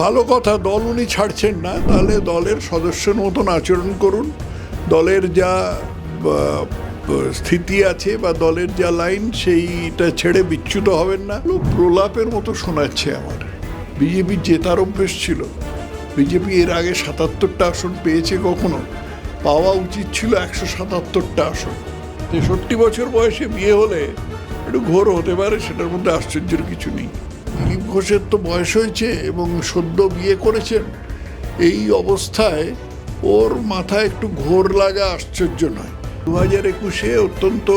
ভালো কথা, দল উনি ছাড়ছেন না, তাহলে দলের সদস্যের মতন আচরণ করুন। দলের যা স্থিতি আছে বা দলের যা লাইন সেইটা ছেড়ে বিচ্যুত হবেন না। প্রলাপের মতো শোনাচ্ছে আমার। বিজেপির জেতার অভ্যেস ছিল। বিজেপি এর আগে ৭৭টা আসন পেয়েছে, কখনো পাওয়া উচিত ছিল ১৭৭টা আসন। ৬৩ বছর বয়সে বিয়ে হলে একটু ঘোর হতে পারে, সেটার মধ্যে আশ্চর্যের কিছু নেই। দিলীপ ঘোষের তো বয়স হয়েছে এবং সদ্য বিয়ে করেছেন, এই অবস্থায় ওর মাথায় একটু ঘোর লাগা আশ্চর্য নয়। ২০২১-এ অত্যন্ত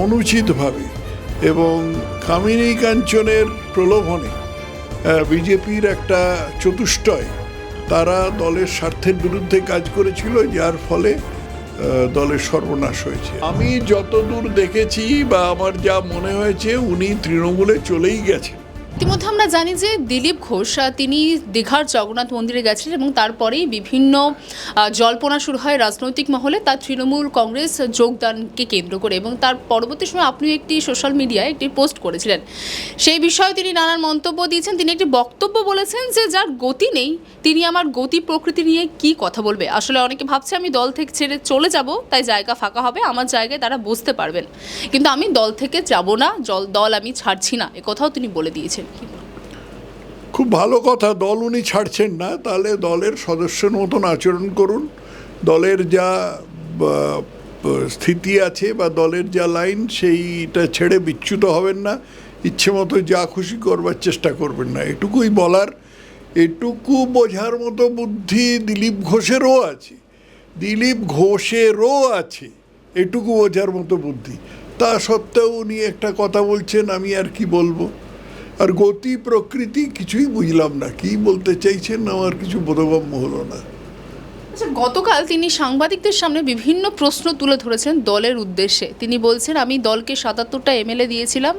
অনুচিতভাবে এবং কামিনী কাঞ্চনের প্রলোভনে বিজেপির একটা চতুষ্টয় তারা দলের স্বার্থের বিরুদ্ধে কাজ করেছিল, যার ফলে দলের সর্বনাশ হয়েছে। আমি যতদূর দেখেছি বা আমার যা মনে হয়েছে, উনি তৃণমূলে চলেই গেছেন। ইতিমধ্যে আমরা জানি যে দিলীপ ঘোষ তিনি দীঘার জগন্নাথ মন্দিরে গেছিলেন এবং তারপরেই বিভিন্ন জল্পনা শুরু হয় রাজনৈতিক মহলে তার তৃণমূল কংগ্রেস যোগদানকে কেন্দ্র করে, এবং তার পরবর্তী সময় আপনি একটি সোশ্যাল মিডিয়ায় একটি পোস্ট করেছিলেন। সেই বিষয়ে তিনি নানান মন্তব্য দিয়েছেন। তিনি একটি বক্তব্য বলেছেন যে যার গতি নেই তিনি আমার গতি প্রকৃতি নিয়ে কি কথা বলবে। আসলে অনেকে ভাবছে আমি দল থেকে ছেড়ে চলে যাব, তাই জায়গা ফাঁকা হবে, আমার জায়গায় তারা বসতে পারবেন, কিন্তু আমি দল থেকে যাব না, দল আমি ছাড়ছি না, একথাও তিনি বলে দিয়েছেন। খুব ভালো কথা, দল উনি ছাড়ছেন না, তাহলে দলের সদস্যের মতন আচরণ করুন। দলের যা স্থিতি আছে বা দলের যা লাইন সেইটা ছেড়ে বিচ্যুত হবেন না। ইচ্ছে মতো যা খুশি করবার চেষ্টা করবেন না, এটুকুই বলার। এটুকু বোঝার মতো বুদ্ধি দিলীপ ঘোষেরও আছে, এটুকু বোঝার মতো বুদ্ধি। তা সত্ত্বেও উনি একটা কথা বলছেন, আমি আর কি বলবো। আর গতি প্রকৃতি কিছুই বুঝলাম না, কি বলতে চাইছেন আমার কিছু বোধগম্য হলো না। আচ্ছা, গতকাল তিনি সাংবাদিকদের সামনে বিভিন্ন প্রশ্ন তুলে ধরেছেন দলের উদ্দেশ্যে। তিনি বলছেন আমি দলকে ৭৭টা এমএলএ দিয়েছিলাম,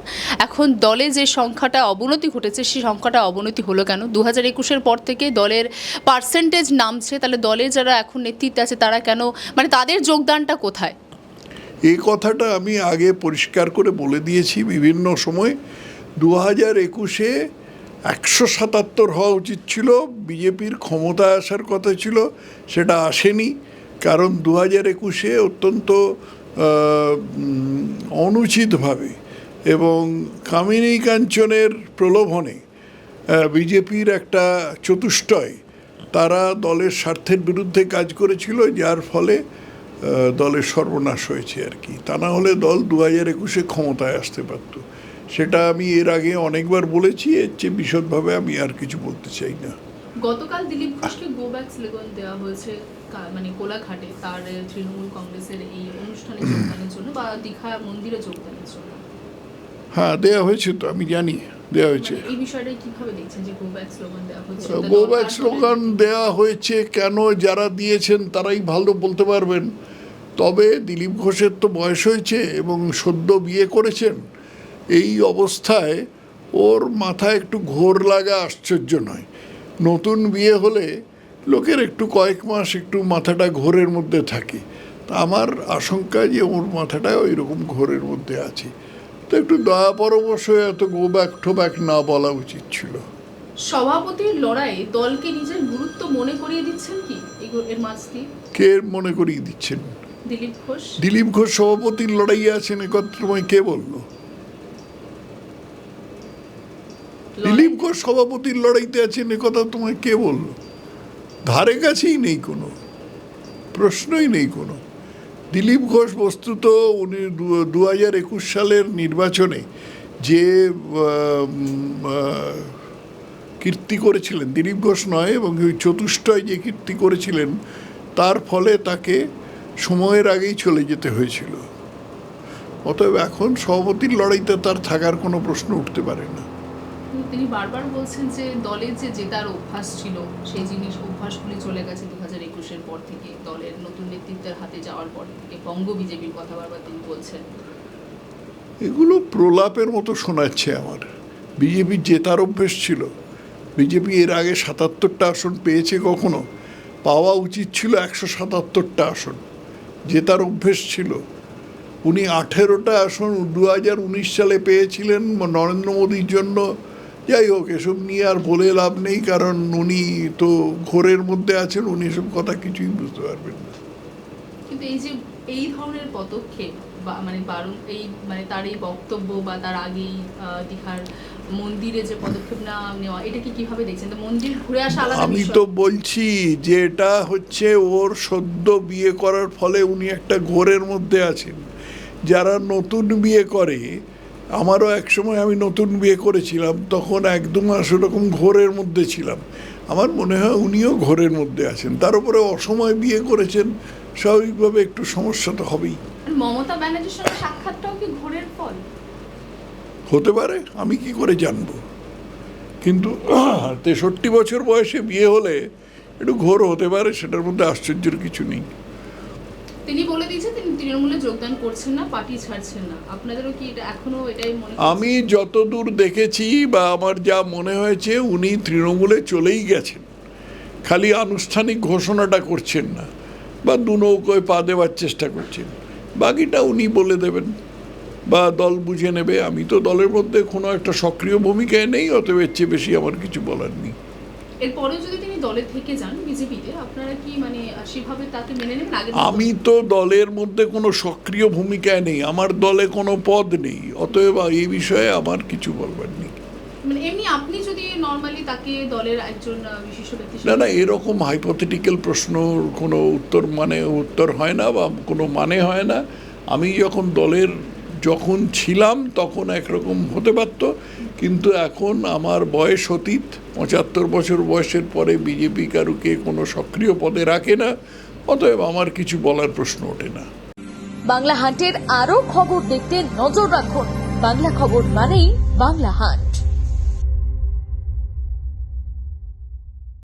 এখন দলে যে সংখ্যাটা অবনতি ঘটেছে সেই সংখ্যাটা অবনতি হলো কেন? ২০২১-এর পর থেকে দলের পার্সেন্টেজ নামছে, তাহলে দলে যারা এখন নেতৃত্বে আছে তারা কেন, মানে তাদের যোগদানটা কোথায়? এই কথাটা আমি আগে পরিষ্কার করে বলে দিয়েছি বিভিন্ন সময়। ২০২১-এ ১৭৭ হওয়া উচিত ছিল, বিজেপির ক্ষমতায় আসার কথা ছিল, সেটা আসেনি। কারণ ২০২১-এ অত্যন্ত অনুচিতভাবে এবং কামিনী কাঞ্চনের প্রলোভনে বিজেপির একটা চতুষ্টয় তারা দলের স্বার্থের বিরুদ্ধে কাজ করেছিল, যার ফলে দলের সর্বনাশ হয়েছে আর কি। তা না হলে দল ২০২১-এ ক্ষমতায় আসতে পারত। সেটা আমি এর আগে অনেকবার বলেছি, এর চেয়ে বিশদভাবে আমি আর কিছু বলতে চাই না। গতকাল দিলীপ ঘোষকে গো ব্যাক স্লোগান দেওয়া হয়েছে, মানে কোলাঘাটে তার তৃণমূল কংগ্রেসের এই অনুষ্ঠানে যোগদানের জন্য বা দীঘা মন্দিরে যোগদানের জন্য। হ্যাঁ, দেওয়া হয়েছে, তো আমি জানি দেওয়া হয়েছে। এই বিষয়টা কিভাবে দেখছেন যে গো ব্যাক স্লোগান দেওয়া হয়েছে? গো ব্যাক স্লোগান দেওয়া হয়েছে কেন, যারা দিয়েছেন তারাই ভালো বলতে পারবেন। তবে দিলীপ ঘোষের তো বয়স হয়েছে এবং সদ্য বিয়ে করেছেন, এই অবস্থায় ওর মাথায় একটু ঘোর লাগা আশ্চর্য নয়। নতুন বিয়ে হলে লোকের একটু কয়েক মাস একটু মাথাটা ঘোরের মধ্যে থাকে। তা আমার আশঙ্কা যে ওর মাথাটা ওই রকম ঘোরের মধ্যে আছে। তো একটু দয়া পরবশ হয়ে এত গো ব্যাক টো ব্যাক না বলা উচিত ছিল। সভাপতির লড়াই দলকে নিজের গুরুত্ব মনে করিয়ে দিচ্ছেন কি এর মাঝ দিয়ে? কে মনে করিয়ে দিচ্ছেন? দিলীপ ঘোষ সভাপতির লড়াইয়ে আছেন, একত্র কে বললো? দিলীপ ঘোষ সভাপতির লড়াইতে আছেন একথা তোমায় কে বললো? ধারে কাছেই নেই, কোনো প্রশ্নই নেই কোনো। দিলীপ ঘোষ বস্তুত উনি ২০২১ সালের নির্বাচনে যে কীর্তি করেছিলেন, দিলীপ ঘোষ নয় এবং ওই চতুষ্টয় যে কীর্তি করেছিলেন, তার ফলে তাকে সময়ের আগেই চলে যেতে হয়েছিল। অতএব এখন সভাপতির লড়াইতে তার থাকার কোনো প্রশ্ন উঠতে পারে না। তিনি বারবার বলছেন যে দলের যে জেতার অভ্যাস ছিল সেই অভ্যাসগুলি চলে গেছে ২০২১-এর পর থেকে, দলের নতুন নেতৃত্বের হাতে যাওয়ার পর থেকে বঙ্গ বিজেপির কথা বারবার তিনি বলছেন। এগুলো প্রলাপের মতো শোনাচ্ছে আমার। বিজেপির জেতার অভ্যেস ছিল। বিজেপি এর আগে ৭৭টা আসন পেয়েছে, কখনো পাওয়া উচিত ছিল ১৭৭টা আসন। জেতার অভ্যেস ছিল। উনি ১৮টা আসন ২০১৯ সালে পেয়েছিলেন নরেন্দ্র মোদীর জন্য যাই হোক, এসব নিয়ে আর বলে লাভ নেই, কারণ উনি তো ঘোরের মধ্যে আছেন, উনি এসব কথা কিছুই বুঝতে পারবেন না। কিন্তু এই যে এই ধরনের পদক্ষেপ বা মানে বারণ, এই মানে তার এই বক্তব্য বা তার আগেই দীঘার মন্দিরে যে পদক্ষেপ না নেওয়া, এটা কি কিভাবে দেখছেন? তো মন্দির ঘুরে আসা আলাদা আমি বিষয়। তো বলছি যে এটা হচ্ছে ওর সদ্য বিয়ে করার ফলে উনি একটা ঘোরের মধ্যে আছেন। যারা নতুন বিয়ে করে, আমারও একসময় আমি নতুন বিয়ে করেছিলাম, তখন একদম সেরকম ঘোরের মধ্যে ছিলাম। আমার মনে হয় উনিও ঘোরের মধ্যে আছেন, তার উপরে অসময় বিয়ে করেছেন, স্বাভাবিকভাবে একটু সমস্যা তো হবেই। আর মমতা ব্যানার্জির সঙ্গে সাক্ষাৎটাও কি ঘোরের ফল? হতে পারে, আমি কি করে জানবো, কিন্তু 63 বছর বয়সে বিয়ে হলে একটু ঘোর হতে পারে, সেটার মধ্যে আশ্চর্যের কিছু নেই। তিনি বলে দিয়েছেন তিনি তৃণমূলে যোগদান করছেন না, পার্টি ছাড়ছেন না। আপনাদেরও কি এটা এখনো এটাই মনে হচ্ছে? আমি যতদূর দেখেছি বা আমার যা মনে হয়েছে, উনি তৃণমূলে চলেই গেছেন, খালি আনুষ্ঠানিক ঘোষণাটা করছেন না বা দু নৌকোয় পা দেওয়ার চেষ্টা করছেন। বাকিটা উনি বলে দেবেন বা দল বুঝে নেবে। আমি তো দলের মধ্যে কোনো একটা সক্রিয় ভূমিকায় নেই, অতএব এর চেয়ে বেশি আমার কিছু বলার নেই। এরপরেও যদি তিনি দলে থেকে যান বিজেপিতে, আপনারা কি মানে সেভাবে তাকে মেনে নেবেন? আগে আমি তো দলের মধ্যে কোনো সক্রিয় ভূমিকায় নেই, আমার দলে কোনো পদ নেই, অতএব এই বিষয়ে আমার কিছু বলবার নেই। মানে এমনি আপনি যদি নরমালি তাকে দলের একজন বিশিষ্ট ব্যক্তি না না, এরকম হাইপোথেটিক্যাল প্রশ্ন কোনো উত্তর হয় না বা কোনো মানে হয় না। আমি যখন ছিলাম তখন একরকম হতে পারত, কিন্তু এখন আমার বয়স অতীত, 75 বছর বয়সের পরে বিজেপি কারুকে কোনো সক্রিয় পদে রাখে না, অতএব আমার কিছু বলার প্রশ্ন ওঠে না। বাংলা হান্টের আরও খবর দেখতে নজর রাখুন। বাংলা খবর মানেই বাংলা হান্ট।